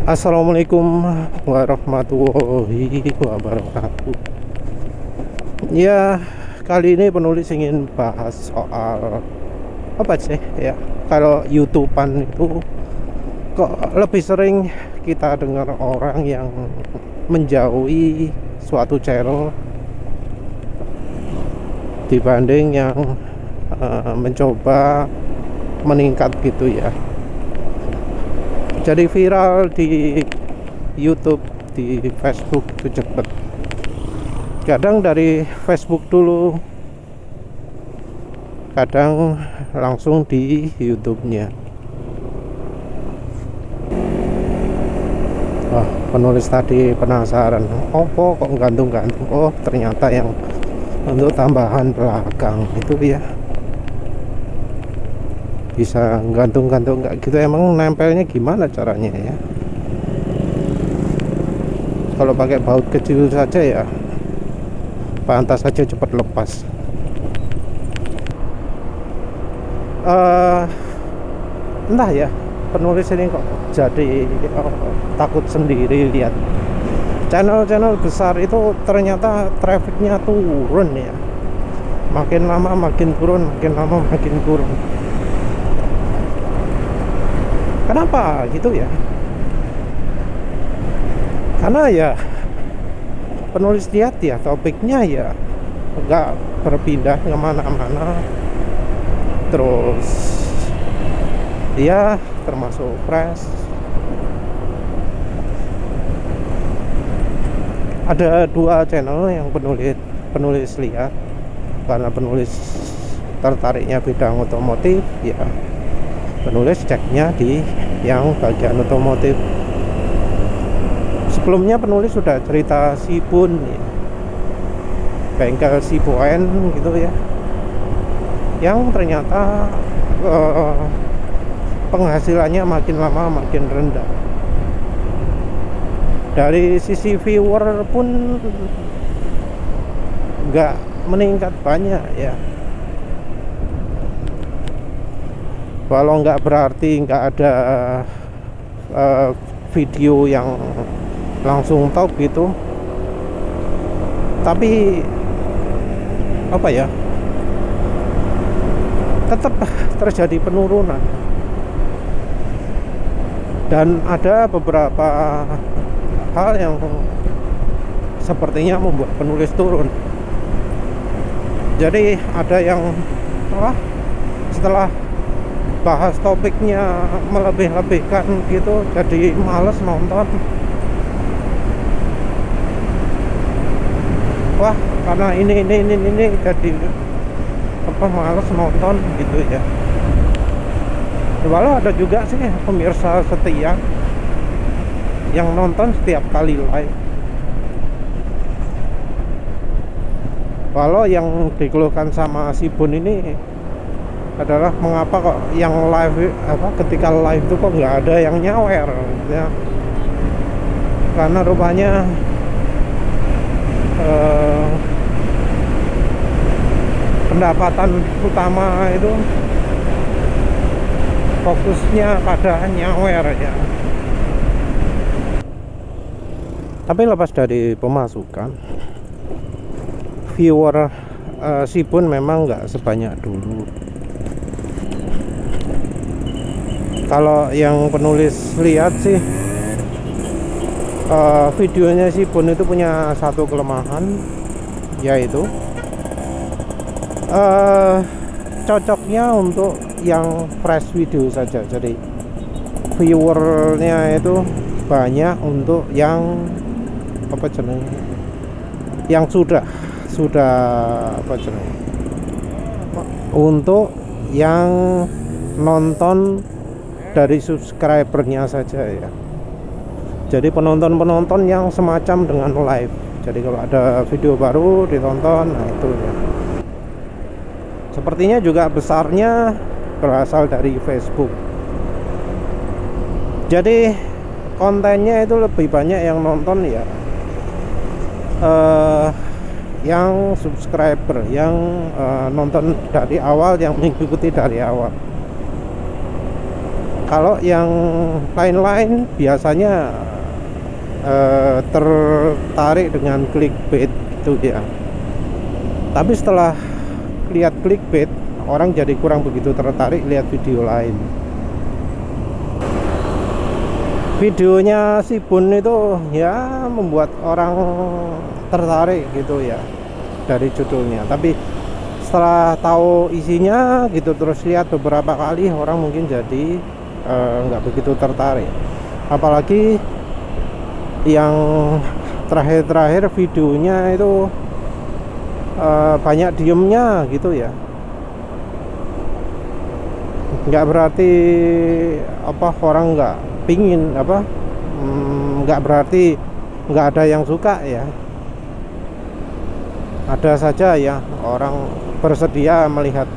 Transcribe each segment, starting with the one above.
Assalamualaikum warahmatullahi wabarakatuh. Ya, kali ini penulis ingin bahas soal apa sih ya? Kalau YouTubean itu kok lebih sering kita dengar orang yang menjauhi suatu channel dibanding yang mencoba meningkat gitu ya. Jadi viral di YouTube, di Facebook itu cepet. Kadang dari Facebook dulu, kadang langsung di YouTube-nya. Wah, penulis tadi penasaran, kok gantung-gantung? Oh, ternyata yang untuk tambahan belakang itu ya. Bisa gantung-gantung nggak gitu, emang nempelnya gimana caranya ya? Kalau pakai baut kecil saja ya pantas saja cepat lepas. Entah ya, penulis ini kok jadi takut sendiri lihat channel-channel besar itu ternyata trafficnya turun ya, makin lama makin turun, makin lama makin turun. Kenapa gitu ya? Karena ya penulis lihat ya topiknya ya nggak berpindah kemana-mana, terus ya termasuk press. Ada dua channel yang penulis lihat karena penulis tertariknya bidang otomotif ya, penulis ceknya di yang bagian otomotif. Sebelumnya penulis sudah cerita Sibun ya, bengkel Sibuen gitu ya, yang ternyata penghasilannya makin lama makin rendah. Dari sisi viewer pun nggak meningkat banyak ya. Walau nggak berarti nggak ada video yang langsung top gitu, tapi apa ya, tetap terjadi penurunan. Dan ada beberapa hal yang sepertinya membuat penulis turun. Jadi ada yang setelah bahas topiknya melebih-lebihkan gitu, jadi males nonton. Wah, karena ini jadi males nonton gitu ya. Walau ada juga sih pemirsa setia yang nonton setiap kali live. Walau yang dikeluhkan sama Sibun ini adalah mengapa kok yang live ketika live itu kok nggak ada yang nyawer ya. Karena rupanya pendapatan utama itu fokusnya pada nyawer ya. Tapi lepas dari pemasukan, viewer Sibun memang nggak sebanyak dulu. Kalau yang penulis lihat sih, videonya Sibun itu punya satu kelemahan, yaitu cocoknya untuk yang fresh video saja. Jadi viewernya itu banyak untuk yang yang sudah untuk yang nonton dari subscribernya saja ya. Jadi penonton yang semacam dengan live. Jadi kalau ada video baru ditonton, nah itu ya. Sepertinya juga besarnya berasal dari Facebook. Jadi kontennya itu lebih banyak yang nonton ya, yang subscriber, yang nonton dari awal, yang mengikuti dari awal. Kalau yang lain-lain biasanya tertarik dengan clickbait itu ya. Tapi setelah lihat clickbait, orang jadi kurang begitu tertarik lihat video lain. Videonya si Bun itu ya membuat orang tertarik gitu ya dari judulnya, tapi setelah tahu isinya gitu terus lihat beberapa kali, orang mungkin jadi nggak begitu tertarik. Apalagi yang terakhir-terakhir videonya itu banyak diemnya gitu ya. Nggak berarti apa orang nggak pingin apa, nggak berarti nggak ada yang suka ya. Ada saja ya orang bersedia melihat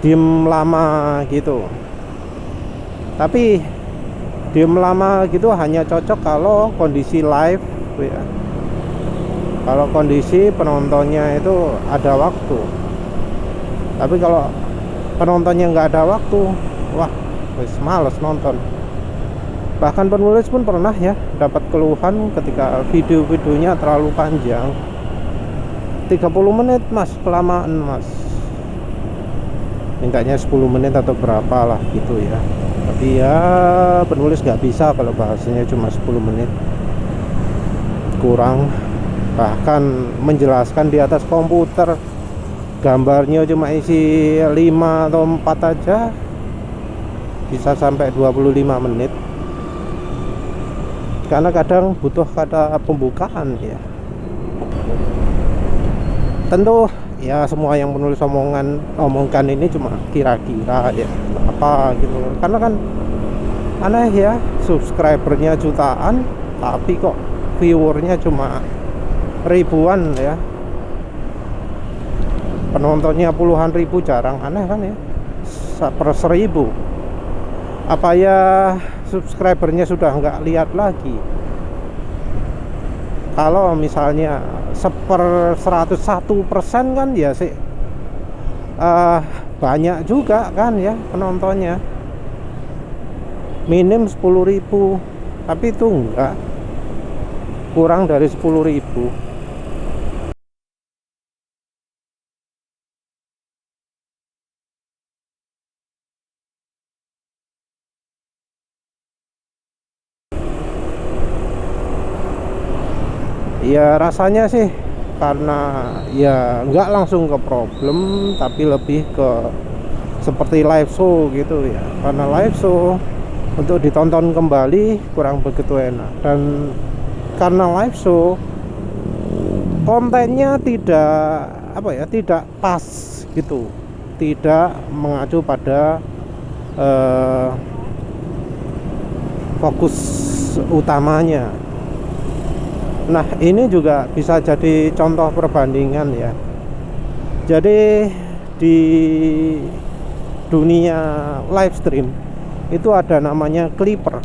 diem lama gitu, tapi diem lama gitu hanya cocok kalau kondisi live ya. Kalau kondisi penontonnya itu ada waktu. Tapi kalau penontonnya nggak ada waktu, wah wis males nonton. Bahkan penulis pun pernah ya dapat keluhan ketika video-videonya terlalu panjang. 30 menit mas, kelamaan mas. Mintanya 10 menit atau berapa lah gitu ya. Tapi ya penulis nggak bisa kalau bahasanya cuma 10 menit. Kurang. Bahkan menjelaskan di atas komputer, gambarnya cuma isi 5 atau 4 aja bisa sampai 25 menit. Karena kadang butuh kata pembukaan ya. Tentu ya semua yang penulis omongkan ini cuma kira-kira ya apa gitu. Karena kan aneh ya, subscribernya jutaan tapi kok viewernya cuma ribuan ya. Penontonnya puluhan ribu, jarang. Aneh kan ya, per 1000. Apa ya subscribernya sudah nggak lihat lagi? Kalau misalnya 101% kan ya sih banyak juga kan ya penontonnya, minim 10.000, tapi itu enggak, kurang dari 10.000. Ya rasanya sih karena ya nggak langsung ke problem, tapi lebih ke seperti live show gitu ya. Karena live show untuk ditonton kembali kurang begitu enak, dan karena live show kontennya tidak apa ya, tidak pas gitu, tidak mengacu pada fokus utamanya. Nah ini juga bisa jadi contoh perbandingan ya. Jadi di dunia live stream itu ada namanya clipper.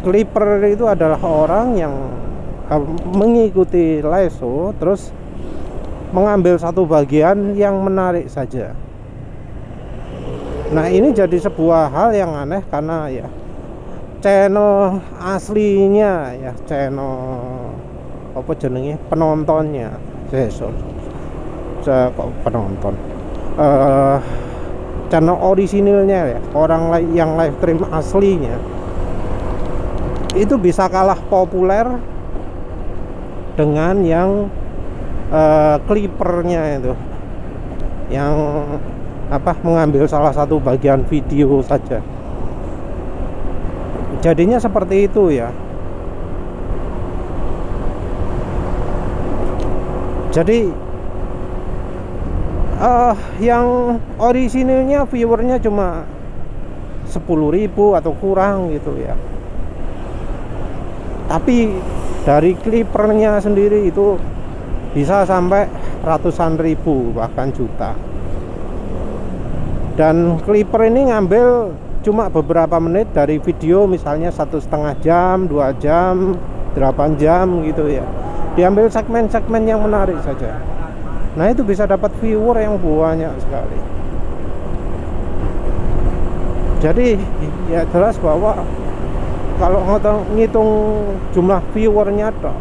Clipper itu adalah orang yang mengikuti live show terus mengambil satu bagian yang menarik saja. Nah ini jadi sebuah hal yang aneh karena ya channel aslinya ya, channel apa jenenge, penontonnya kok penonton, channel orisinilnya ya, orang yang live stream aslinya itu bisa kalah populer dengan yang clippernya itu, yang apa, mengambil salah satu bagian video saja. Jadinya seperti itu ya. Jadi yang orisinilnya viewernya cuma 10.000 atau kurang gitu ya. Tapi dari clippernya sendiri itu bisa sampai ratusan ribu bahkan juta. Dan clipper ini ngambil cuma beberapa menit dari video, misalnya 1,5 jam, 2 jam, 8 jam gitu ya. Diambil segmen-segmen yang menarik saja. Nah itu bisa dapat viewer yang banyak sekali. Jadi ya jelas bahwa kalau ngitung jumlah viewernya toh,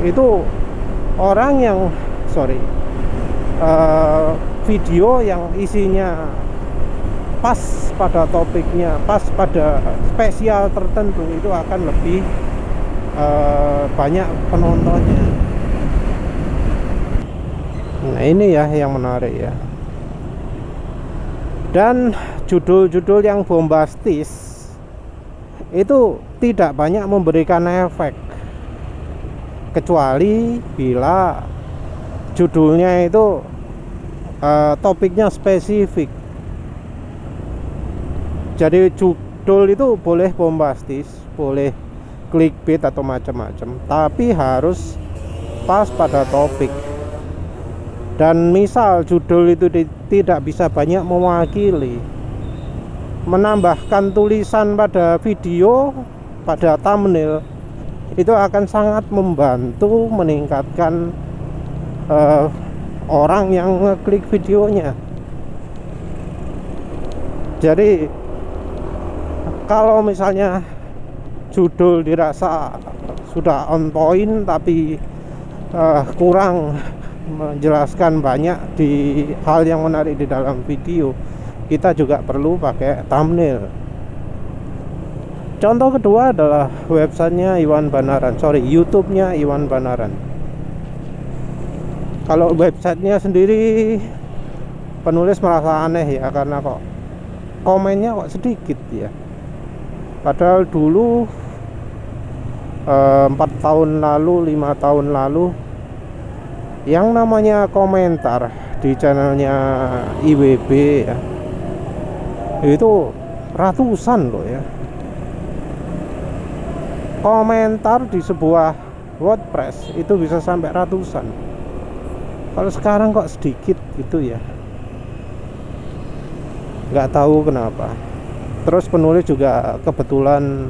itu orang yang video yang isinya pas pada topiknya, pas pada spesial tertentu, itu akan lebih banyak penontonnya. Nah ini ya yang menarik ya. Dan judul-judul yang bombastis itu tidak banyak memberikan efek, kecuali bila judulnya itu topiknya spesifik. Jadi judul itu boleh bombastis, boleh clickbait atau macam-macam, tapi harus pas pada topik. Dan misal judul itu tidak bisa banyak mewakili, menambahkan tulisan pada video, pada thumbnail, itu akan sangat membantu meningkatkan orang yang ngeklik videonya. Jadi kalau misalnya judul dirasa sudah on point tapi kurang menjelaskan banyak di hal yang menarik di dalam video, kita juga perlu pakai thumbnail. Contoh kedua adalah websitenya Iwan Banaran, YouTube-nya Iwan Banaran. Kalau websitenya sendiri penulis merasa aneh ya, karena kok komennya kok sedikit ya. Padahal dulu 4 tahun lalu, 5 tahun lalu, yang namanya komentar di channelnya IWB ya, itu ratusan loh ya. Komentar di sebuah WordPress itu bisa sampai ratusan. Kalau sekarang kok sedikit gitu ya, nggak tahu kenapa. Terus penulis juga kebetulan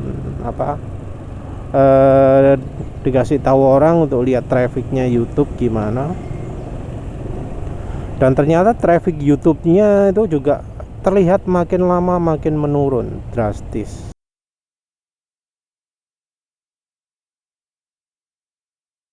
dikasih tahu orang untuk lihat trafficnya YouTube gimana, dan ternyata traffic YouTube-nya itu juga terlihat makin lama makin menurun drastis.